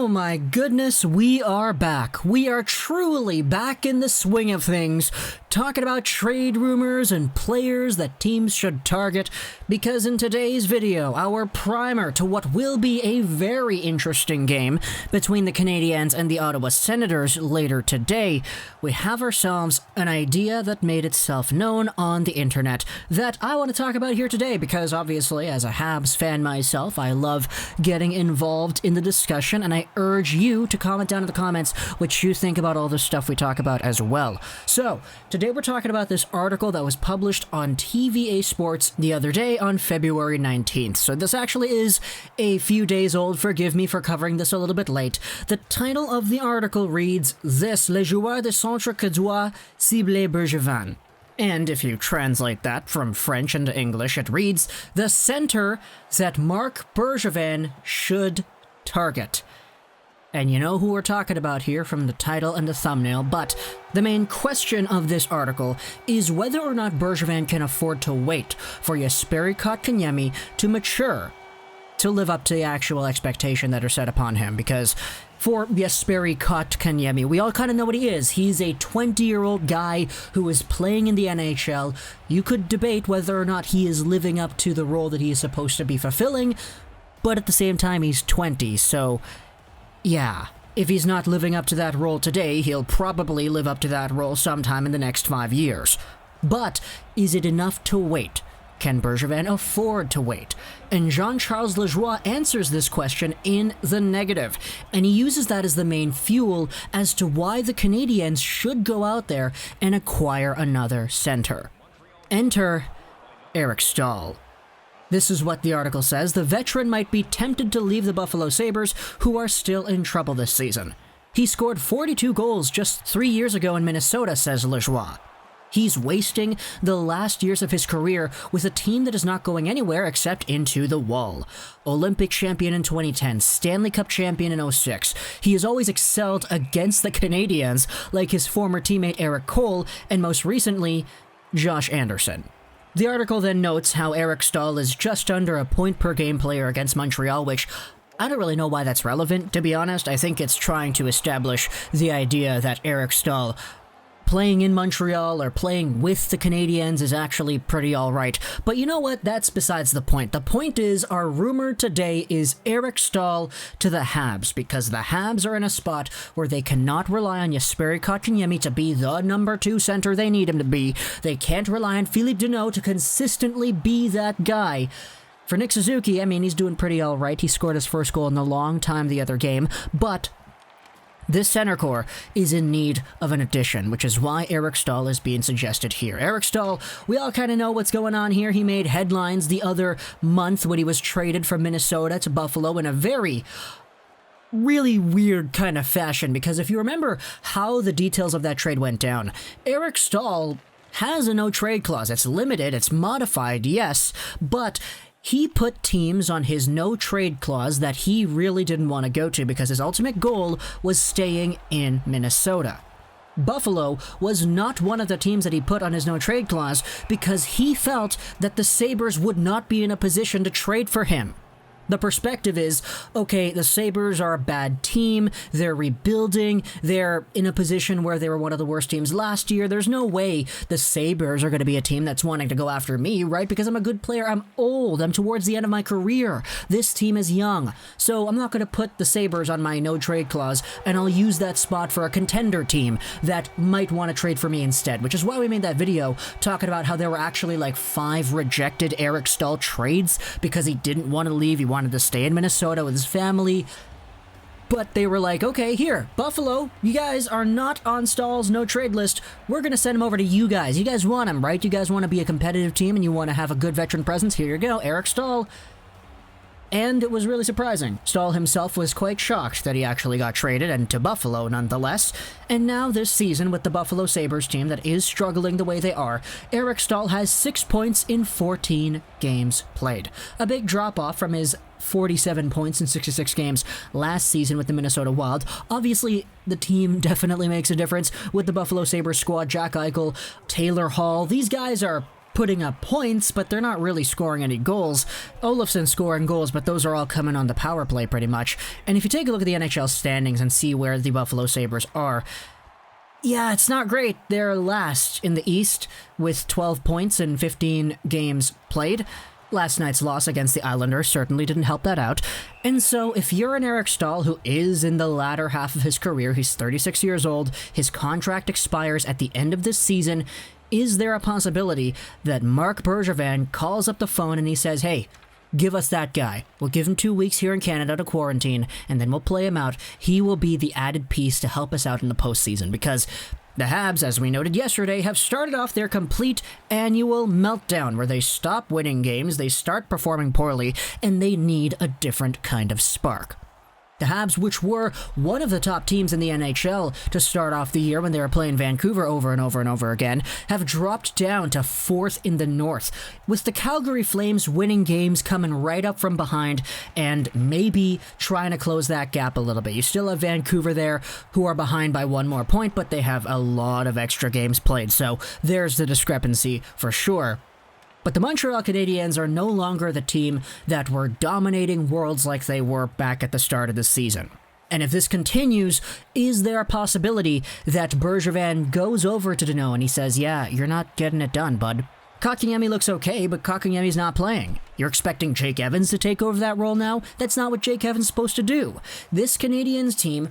Oh my goodness, we are back. We are truly back in the swing of things, talking about trade rumors and players that teams should target, because in today's video, our primer to what will be a very interesting game between the Canadiens and the Ottawa Senators later today, we have ourselves an idea that made itself known on the internet that I want to talk about here today, because obviously, as a Habs fan myself, I love getting involved in the discussion, and I urge you to comment down in the comments what you think about all the stuff we talk about as well. So, today we're talking about this article that was published on TVA Sports the other day on February 19th. So this actually is a few days old. Forgive me for covering this a little bit late. The title of the article reads, "This, les joueurs de centre que doit cibler Bergevin." And if you translate that from French into English, it reads, "The center that Marc Bergevin should target." And you know who we're talking about here from the title and the thumbnail, but the main question of this article is whether or not Bergevin can afford to wait for Jesperi Kotkaniemi to mature to live up to the actual expectation that are set upon him. Because for Jesperi Kotkaniemi, we all kind of know what he is. He's a 20-year-old guy who is playing in the NHL. You could debate whether or not he is living up to the role that he is supposed to be fulfilling, but at the same time, he's 20, so yeah, if he's not living up to that role today, he'll probably live up to that role sometime in the next 5 years. But is it enough to wait? Can Bergevin afford to wait? And Jean-Charles Lajoie answers this question in the negative, and he uses that as the main fuel as to why the Canadiens should go out there and acquire another center. Enter Eric Staal. This is what the article says. The veteran might be tempted to leave the Buffalo Sabres, who are still in trouble this season. He scored 42 goals just 3 years ago in Minnesota, says Lajoie. He's wasting the last years of his career with a team that is not going anywhere except into the wall. Olympic champion in 2010, Stanley Cup champion in 2006. He has always excelled against the Canadiens, like his former teammate Eric Cole, and most recently, Josh Anderson. The article then notes how Eric Staal is just under a point-per-game player against Montreal, which I don't really know why that's relevant, to be honest. I think it's trying to establish the idea that Eric Staal playing in Montreal or playing with the Canadiens is actually pretty alright. But you know what? That's besides the point. The point is, our rumor today is Eric Staal to the Habs, because the Habs are in a spot where they cannot rely on Jesperi Kotkaniemi to be the number 2 center they need him to be. They can't rely on Philippe Danault to consistently be that guy. For Nick Suzuki, I mean, he's doing pretty alright. He scored his first goal in a long time the other game, but this center core is in need of an addition, which is why Eric Staal is being suggested here. Eric Staal, we all kind of know what's going on here. He made headlines the other month when he was traded from Minnesota to Buffalo in a really weird kind of fashion, because if you remember how the details of that trade went down, Eric Staal has a no-trade clause. It's limited, it's modified, yes, but he put teams on his no-trade clause that he really didn't want to go to because his ultimate goal was staying in Minnesota. Buffalo was not one of the teams that he put on his no-trade clause because he felt that the Sabres would not be in a position to trade for him. The perspective is, okay, the Sabres are a bad team, they're rebuilding, they're in a position where they were one of the worst teams last year. There's no way the Sabres are going to be a team that's wanting to go after me, right? Because I'm a good player, I'm old, I'm towards the end of my career. This team is young, so I'm not going to put the Sabres on my no-trade clause, and I'll use that spot for a contender team that might want to trade for me instead, which is why we made that video talking about how there were actually like 5 rejected Eric Staal trades because he didn't want to leave, he wanted to stay in Minnesota with his family. But they were like, okay, here, Buffalo, you guys are not on Staal's no-trade list. We're going to send him over to you guys. You guys want him, right? You guys want to be a competitive team and you want to have a good veteran presence. Here you go, Eric Staal. And it was really surprising. Staal himself was quite shocked that he actually got traded, and to Buffalo nonetheless. And now this season with the Buffalo Sabres team that is struggling the way they are, Eric Staal has 6 points in 14 games played. A big drop-off from his 47 points in 66 games last season with the Minnesota Wild. Obviously, the team definitely makes a difference with the Buffalo Sabres squad. Jack Eichel, Taylor Hall, these guys are putting up points, but they're not really scoring any goals. Olofsson's scoring goals, but those are all coming on the power play pretty much. And if you take a look at the NHL standings and see where the Buffalo Sabres are, yeah, it's not great. They're last in the East with 12 points in 15 games played. Last night's loss against the Islanders certainly didn't help that out. And so if you're an Eric Staal who is in the latter half of his career, he's 36 years old, his contract expires at the end of this season, is there a possibility that Marc Bergevin calls up the phone and he says, hey, give us that guy. We'll give him 2 weeks here in Canada to quarantine, and then we'll play him out. He will be the added piece to help us out in the postseason, because the Habs, as we noted yesterday, have started off their complete annual meltdown where they stop winning games, they start performing poorly, and they need a different kind of spark. The Habs, which were one of the top teams in the NHL to start off the year when they were playing Vancouver over and over and over again, have dropped down to 4th in the North, with the Calgary Flames winning games coming right up from behind and maybe trying to close that gap a little bit. You still have Vancouver there, who are behind by 1 more point, but they have a lot of extra games played, so there's the discrepancy for sure. But the Montreal Canadiens are no longer the team that were dominating worlds like they were back at the start of the season. And if this continues, is there a possibility that Bergevin goes over to Danault and he says, yeah, you're not getting it done, bud. Kotkaniemi looks okay, but Kotkaniemi's not playing. You're expecting Jake Evans to take over that role now? That's not what Jake Evans is supposed to do. This Canadiens team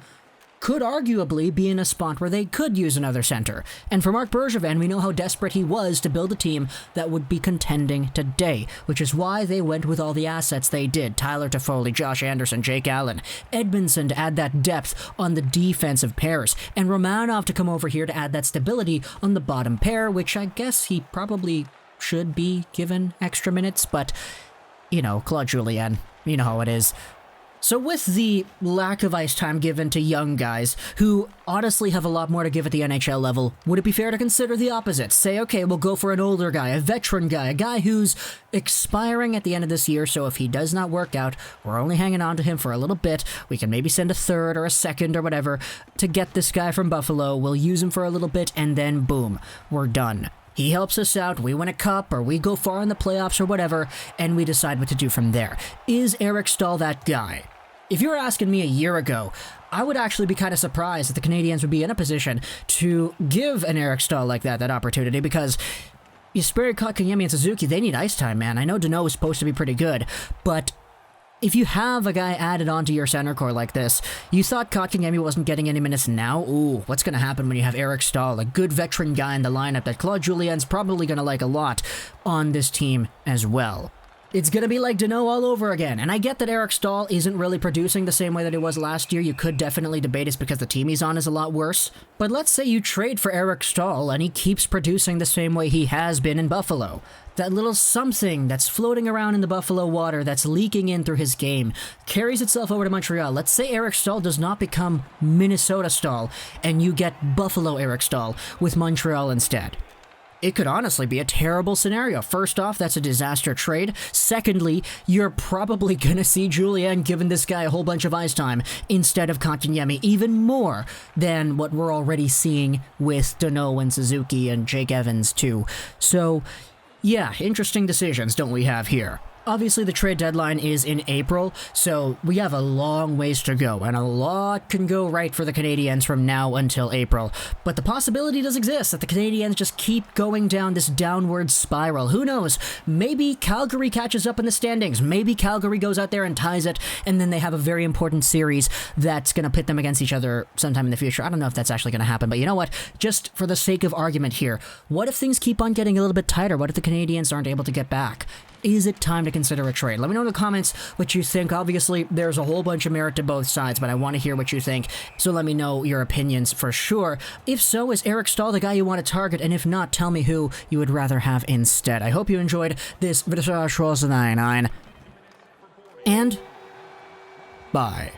could arguably be in a spot where they could use another center. And for Marc Bergevin, we know how desperate he was to build a team that would be contending today, which is why they went with all the assets they did. Tyler Toffoli, Josh Anderson, Jake Allen, Edmondson to add that depth on the defensive pairs, and Romanov to come over here to add that stability on the bottom pair, which I guess he probably should be given extra minutes, but, you know, Claude Julien, you know how it is. So with the lack of ice time given to young guys, who honestly have a lot more to give at the NHL level, would it be fair to consider the opposite? Say, okay, we'll go for an older guy, a veteran guy, a guy who's expiring at the end of this year, so if he does not work out, we're only hanging on to him for a little bit. We can maybe send a third or a second or whatever to get this guy from Buffalo. We'll use him for a little bit, and then boom, we're done. He helps us out, we win a cup, or we go far in the playoffs or whatever, and we decide what to do from there. Is Eric Staal that guy? If you were asking me a year ago, I would actually be kind of surprised that the Canadiens would be in a position to give an Eric Staal like that opportunity, because Jesperi Kotkaniemi and Suzuki, they need ice time, man. I know Danault is supposed to be pretty good, but if you have a guy added onto your center core like this, you thought Kotkaniemi wasn't getting any minutes now? Ooh, what's going to happen when you have Eric Staal, a good veteran guy in the lineup that Claude Julien's probably going to like a lot on this team as well? It's going to be like Danault all over again, and I get that Eric Staal isn't really producing the same way that he was last year. You could definitely debate it's because the team he's on is a lot worse, but let's say you trade for Eric Staal and he keeps producing the same way he has been in Buffalo. That little something that's floating around in the Buffalo water that's leaking in through his game carries itself over to Montreal. Let's say Eric Staal does not become Minnesota Staal, and you get Buffalo Eric Staal with Montreal instead. It could honestly be a terrible scenario. First off, that's a disaster trade. Secondly, you're probably going to see Julien giving this guy a whole bunch of ice time instead of Kotkaniemi, even more than what we're already seeing with Danault and Suzuki and Jake Evans too. So, yeah, interesting decisions don't we have here. Obviously, the trade deadline is in April, so we have a long ways to go, and a lot can go right for the Canadiens from now until April. But the possibility does exist that the Canadiens just keep going down this downward spiral. Who knows? Maybe Calgary catches up in the standings. Maybe Calgary goes out there and ties it, and then they have a very important series that's going to pit them against each other sometime in the future. I don't know if that's actually going to happen, but you know what? Just for the sake of argument here, what if things keep on getting a little bit tighter? What if the Canadiens aren't able to get back? Is it time to consider a trade? Let me know in the comments what you think. Obviously, there's a whole bunch of merit to both sides, but I want to hear what you think, so let me know your opinions for sure. If so, is Eric Staal the guy you want to target? And if not, tell me who you would rather have instead. I hope you enjoyed this video, and bye.